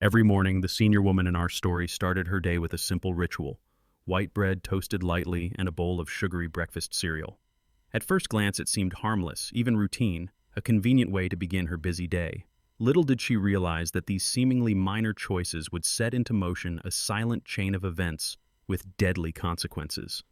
Every morning, the senior woman in our story started her day with a simple ritual: white bread toasted lightly and a bowl of sugary breakfast cereal. At first glance, it seemed harmless, even routine, a convenient way to begin her busy day. Little did she realize that these seemingly minor choices would set into motion a silent chain of events with deadly consequences.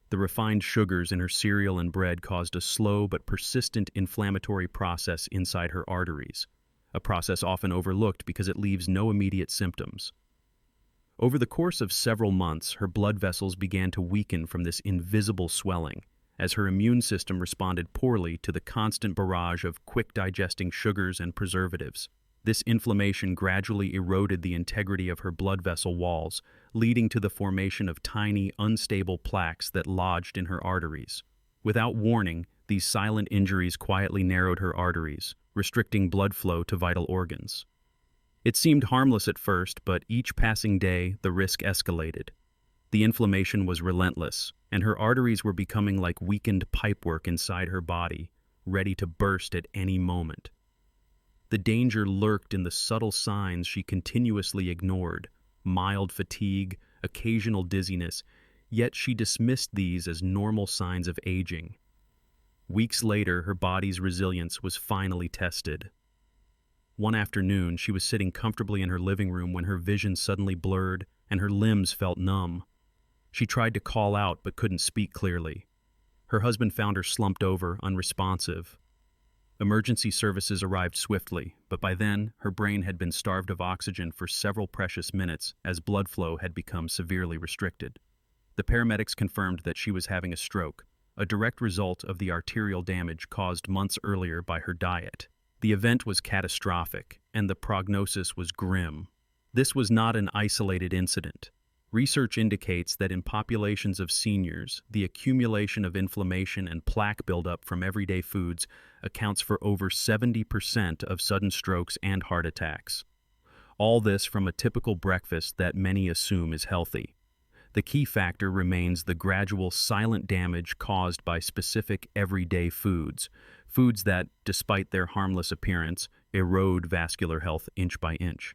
The refined sugars in her cereal and bread caused a slow but persistent inflammatory process inside her arteries, a process often overlooked because it leaves no immediate symptoms. Over the course of several months, her blood vessels began to weaken from this invisible swelling, as her immune system responded poorly to the constant barrage of quick-digesting sugars and preservatives. This inflammation gradually eroded the integrity of her blood vessel walls, leading to the formation of tiny, unstable plaques that lodged in her arteries. Without warning, these silent injuries quietly narrowed her arteries, restricting blood flow to vital organs. It seemed harmless at first, but each passing day, the risk escalated. The inflammation was relentless, and her arteries were becoming like weakened pipework inside her body, ready to burst at any moment. The danger lurked in the subtle signs she continuously ignored: mild fatigue, occasional dizziness, yet she dismissed these as normal signs of aging. Weeks later, her body's resilience was finally tested. One afternoon, she was sitting comfortably in her living room when her vision suddenly blurred and her limbs felt numb. She tried to call out but couldn't speak clearly. Her husband found her slumped over, unresponsive. Emergency services arrived swiftly, but by then, her brain had been starved of oxygen for several precious minutes as blood flow had become severely restricted. The paramedics confirmed that she was having a stroke, a direct result of the arterial damage caused months earlier by her diet. The event was catastrophic, and the prognosis was grim. This was not an isolated incident. Research indicates that in populations of seniors, the accumulation of inflammation and plaque buildup from everyday foods accounts for over 70% of sudden strokes and heart attacks. All this from a typical breakfast that many assume is healthy. The key factor remains the gradual silent damage caused by specific everyday foods that, despite their harmless appearance, erode vascular health inch by inch.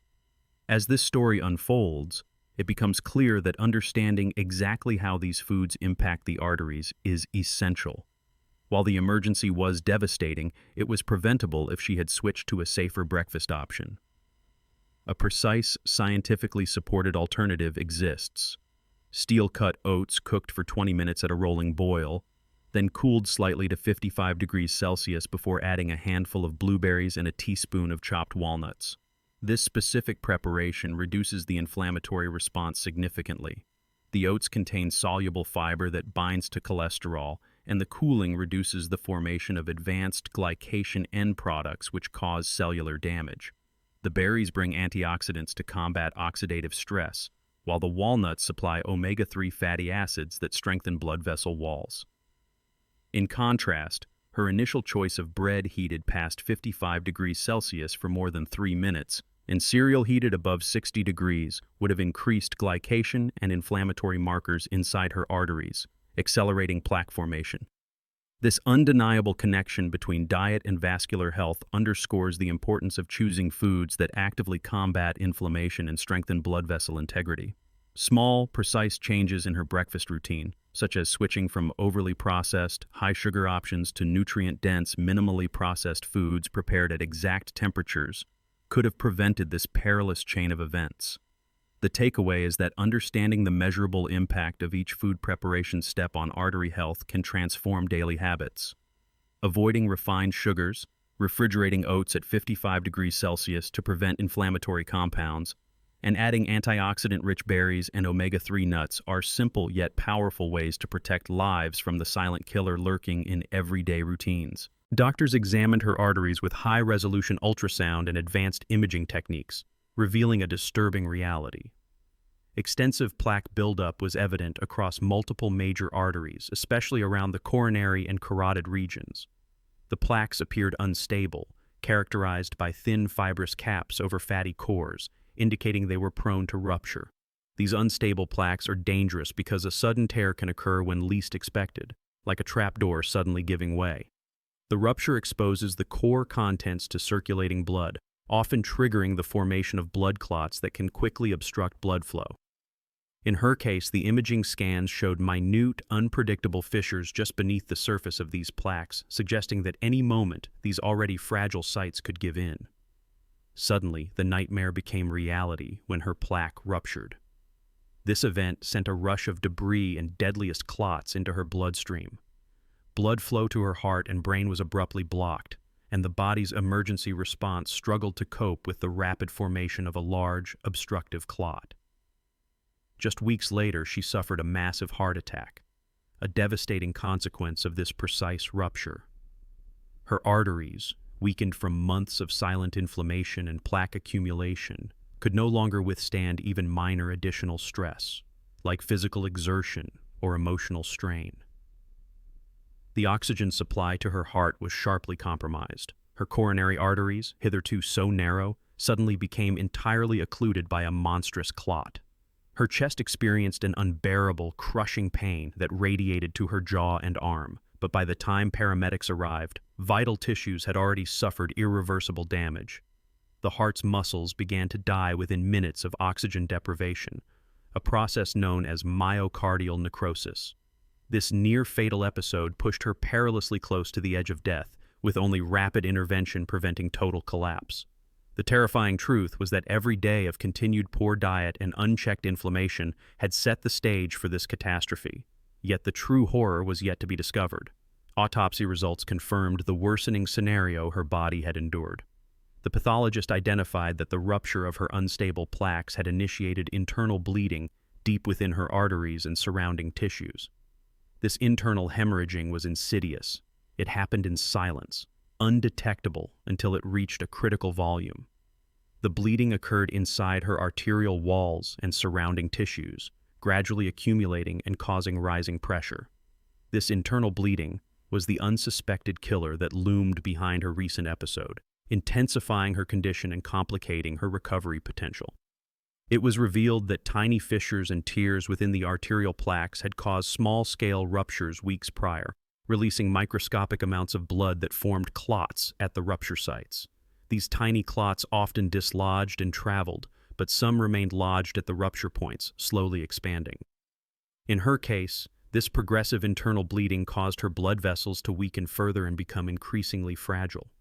As this story unfolds, it becomes clear that understanding exactly how these foods impact the arteries is essential. While the emergency was devastating, it was preventable if she had switched to a safer breakfast option. A precise, scientifically supported alternative exists: steel-cut oats cooked for 20 minutes at a rolling boil, then cooled slightly to 55 degrees Celsius before adding a handful of blueberries and a teaspoon of chopped walnuts. This specific preparation reduces the inflammatory response significantly. The oats contain soluble fiber that binds to cholesterol, and the cooling reduces the formation of advanced glycation end products which cause cellular damage. The berries bring antioxidants to combat oxidative stress, while the walnuts supply omega-3 fatty acids that strengthen blood vessel walls. In contrast, her initial choice of bread heated past 55 degrees Celsius for more than 3 minutes and cereal heated above 60 degrees would have increased glycation and inflammatory markers inside her arteries, accelerating plaque formation. This undeniable connection between diet and vascular health underscores the importance of choosing foods that actively combat inflammation and strengthen blood vessel integrity. Small, precise changes in her breakfast routine, such as switching from overly processed, high-sugar options to nutrient-dense, minimally processed foods prepared at exact temperatures, could have prevented this perilous chain of events. The takeaway is that understanding the measurable impact of each food preparation step on artery health can transform daily habits. Avoiding refined sugars, refrigerating oats at 55 degrees Celsius to prevent inflammatory compounds, and adding antioxidant-rich berries and omega-3 nuts are simple yet powerful ways to protect lives from the silent killer lurking in everyday routines. Doctors examined her arteries with high-resolution ultrasound and advanced imaging techniques, revealing a disturbing reality. Extensive plaque buildup was evident across multiple major arteries, especially around the coronary and carotid regions. The plaques appeared unstable, characterized by thin fibrous caps over fatty cores, indicating they were prone to rupture. These unstable plaques are dangerous because a sudden tear can occur when least expected, like a trapdoor suddenly giving way. The rupture exposes the core contents to circulating blood, often triggering the formation of blood clots that can quickly obstruct blood flow. In her case, the imaging scans showed minute, unpredictable fissures just beneath the surface of these plaques, suggesting that any moment these already fragile sites could give in. Suddenly, the nightmare became reality when her plaque ruptured. This event sent a rush of debris and deadliest clots into her bloodstream. Blood flow to her heart and brain was abruptly blocked, and the body's emergency response struggled to cope with the rapid formation of a large, obstructive clot. Just weeks later, she suffered a massive heart attack, a devastating consequence of this precise rupture. Her arteries, weakened from months of silent inflammation and plaque accumulation, could no longer withstand even minor additional stress, like physical exertion or emotional strain. The oxygen supply to her heart was sharply compromised. Her coronary arteries, hitherto so narrow, suddenly became entirely occluded by a monstrous clot. Her chest experienced an unbearable, crushing pain that radiated to her jaw and arm, but by the time paramedics arrived, vital tissues had already suffered irreversible damage. The heart's muscles began to die within minutes of oxygen deprivation, a process known as myocardial necrosis. This near-fatal episode pushed her perilously close to the edge of death, with only rapid intervention preventing total collapse. The terrifying truth was that every day of continued poor diet and unchecked inflammation had set the stage for this catastrophe. Yet the true horror was yet to be discovered. Autopsy results confirmed the worsening scenario her body had endured. The pathologist identified that the rupture of her unstable plaques had initiated internal bleeding deep within her arteries and surrounding tissues. This internal hemorrhaging was insidious. It happened in silence, undetectable until it reached a critical volume. The bleeding occurred inside her arterial walls and surrounding tissues, gradually accumulating and causing rising pressure. This internal bleeding was the unsuspected killer that loomed behind her recent episode, intensifying her condition and complicating her recovery potential. It was revealed that tiny fissures and tears within the arterial plaques had caused small-scale ruptures weeks prior, releasing microscopic amounts of blood that formed clots at the rupture sites. These tiny clots often dislodged and traveled, but some remained lodged at the rupture points, slowly expanding. In her case, this progressive internal bleeding caused her blood vessels to weaken further and become increasingly fragile.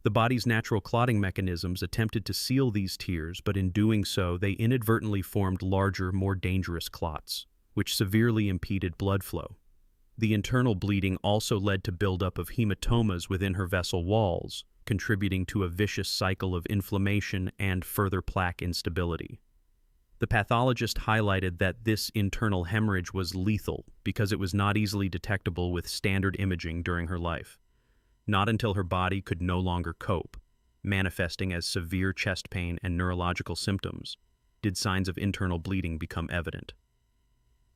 The body's natural clotting mechanisms attempted to seal these tears, but in doing so, they inadvertently formed larger, more dangerous clots, which severely impeded blood flow. The internal bleeding also led to buildup of hematomas within her vessel walls, contributing to a vicious cycle of inflammation and further plaque instability. The pathologist highlighted that this internal hemorrhage was lethal because it was not easily detectable with standard imaging during her life. Not until her body could no longer cope, manifesting as severe chest pain and neurological symptoms, did signs of internal bleeding become evident.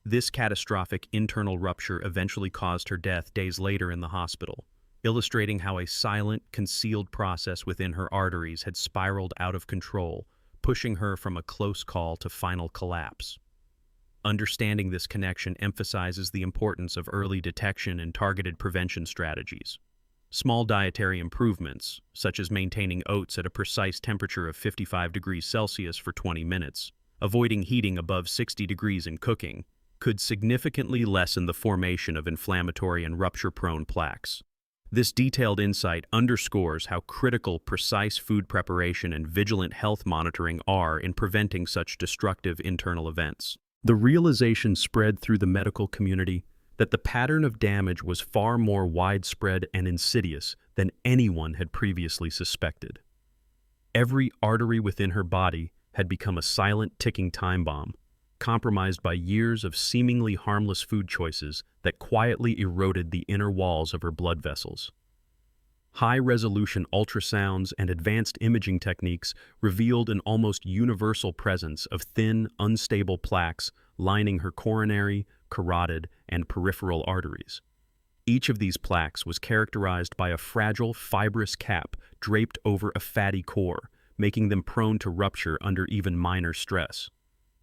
This catastrophic internal rupture eventually caused her death days later in the hospital, illustrating how a silent, concealed process within her arteries had spiraled out of control, pushing her from a close call to final collapse. Understanding this connection emphasizes the importance of early detection and targeted prevention strategies. Small dietary improvements, such as maintaining oats at a precise temperature of 55 degrees Celsius for 20 minutes, avoiding heating above 60 degrees in cooking, could significantly lessen the formation of inflammatory and rupture-prone plaques. This detailed insight underscores how critical precise food preparation and vigilant health monitoring are in preventing such destructive internal events. The realization spread through the medical community that the pattern of damage was far more widespread and insidious than anyone had previously suspected. Every artery within her body had become a silent ticking time bomb, compromised by years of seemingly harmless food choices that quietly eroded the inner walls of her blood vessels. High-resolution ultrasounds and advanced imaging techniques revealed an almost universal presence of thin, unstable plaques lining her coronary, carotid, and peripheral arteries. Each of these plaques was characterized by a fragile, fibrous cap draped over a fatty core, making them prone to rupture under even minor stress.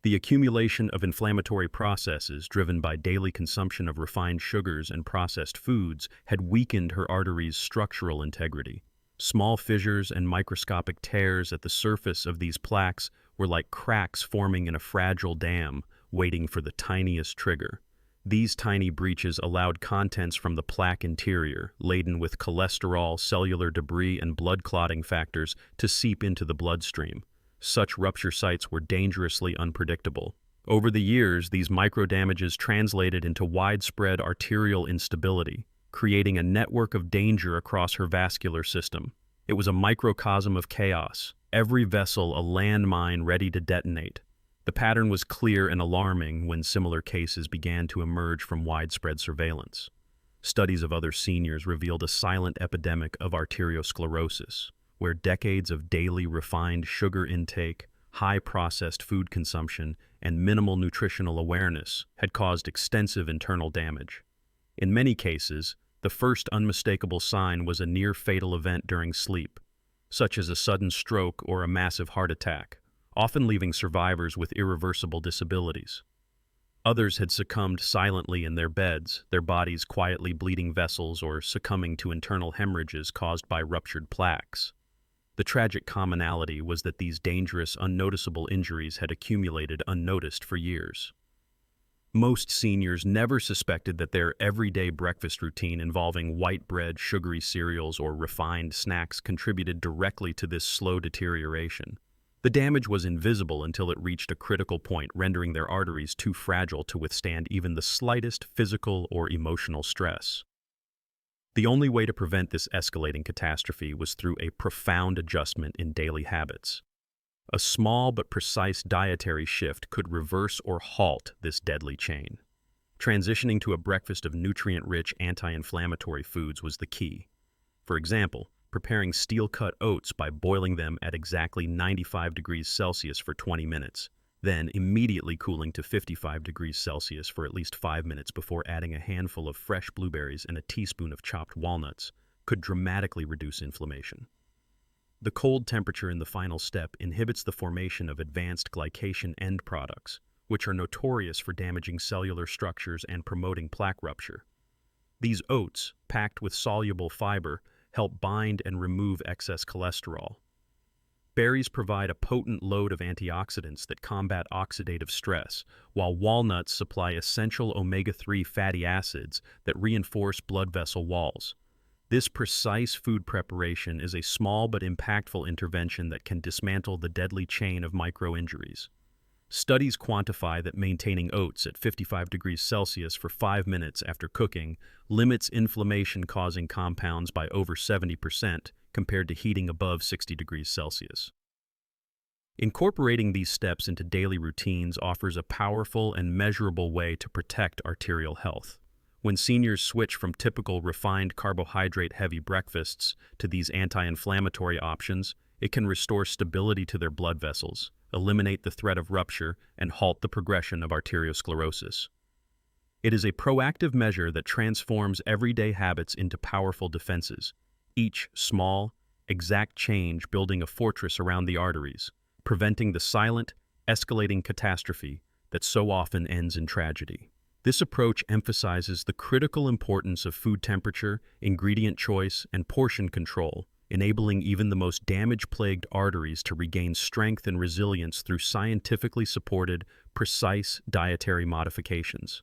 The accumulation of inflammatory processes driven by daily consumption of refined sugars and processed foods had weakened her arteries' structural integrity. Small fissures and microscopic tears at the surface of these plaques were like cracks forming in a fragile dam, waiting for the tiniest trigger. These tiny breaches allowed contents from the plaque interior, laden with cholesterol, cellular debris, and blood clotting factors, to seep into the bloodstream. Such rupture sites were dangerously unpredictable. Over the years, these microdamages translated into widespread arterial instability, creating a network of danger across her vascular system. It was a microcosm of chaos, every vessel a landmine ready to detonate. The pattern was clear and alarming when similar cases began to emerge from widespread surveillance. Studies of other seniors revealed a silent epidemic of arteriosclerosis, where decades of daily refined sugar intake, high-processed food consumption, and minimal nutritional awareness had caused extensive internal damage. In many cases, the first unmistakable sign was a near-fatal event during sleep, such as a sudden stroke or a massive heart attack, often leaving survivors with irreversible disabilities. Others had succumbed silently in their beds, their bodies quietly bleeding vessels or succumbing to internal hemorrhages caused by ruptured plaques. The tragic commonality was that these dangerous, unnoticeable injuries had accumulated unnoticed for years. Most seniors never suspected that their everyday breakfast routine involving white bread, sugary cereals, or refined snacks contributed directly to this slow deterioration. The damage was invisible until it reached a critical point, rendering their arteries too fragile to withstand even the slightest physical or emotional stress. The only way to prevent this escalating catastrophe was through a profound adjustment in daily habits. A small but precise dietary shift could reverse or halt this deadly chain. Transitioning to a breakfast of nutrient-rich, anti-inflammatory foods was the key. For example, preparing steel-cut oats by boiling them at exactly 95 degrees Celsius for 20 minutes, then immediately cooling to 55 degrees Celsius for at least 5 minutes before adding a handful of fresh blueberries and a teaspoon of chopped walnuts, could dramatically reduce inflammation. The cold temperature in the final step inhibits the formation of advanced glycation end products, which are notorious for damaging cellular structures and promoting plaque rupture. These oats, packed with soluble fiber, help bind and remove excess cholesterol. Berries provide a potent load of antioxidants that combat oxidative stress, while walnuts supply essential omega-3 fatty acids that reinforce blood vessel walls. This precise food preparation is a small but impactful intervention that can dismantle the deadly chain of micro-injuries. Studies quantify that maintaining oats at 55 degrees Celsius for 5 minutes after cooking limits inflammation-causing compounds by over 70% compared to heating above 60 degrees Celsius. Incorporating these steps into daily routines offers a powerful and measurable way to protect arterial health. When seniors switch from typical refined carbohydrate-heavy breakfasts to these anti-inflammatory options, it can restore stability to their blood vessels, eliminate the threat of rupture, and halt the progression of arteriosclerosis. It is a proactive measure that transforms everyday habits into powerful defenses, each small, exact change building a fortress around the arteries, preventing the silent, escalating catastrophe that so often ends in tragedy. This approach emphasizes the critical importance of food temperature, ingredient choice, and portion control, enabling even the most damage-plagued arteries to regain strength and resilience through scientifically supported, precise dietary modifications.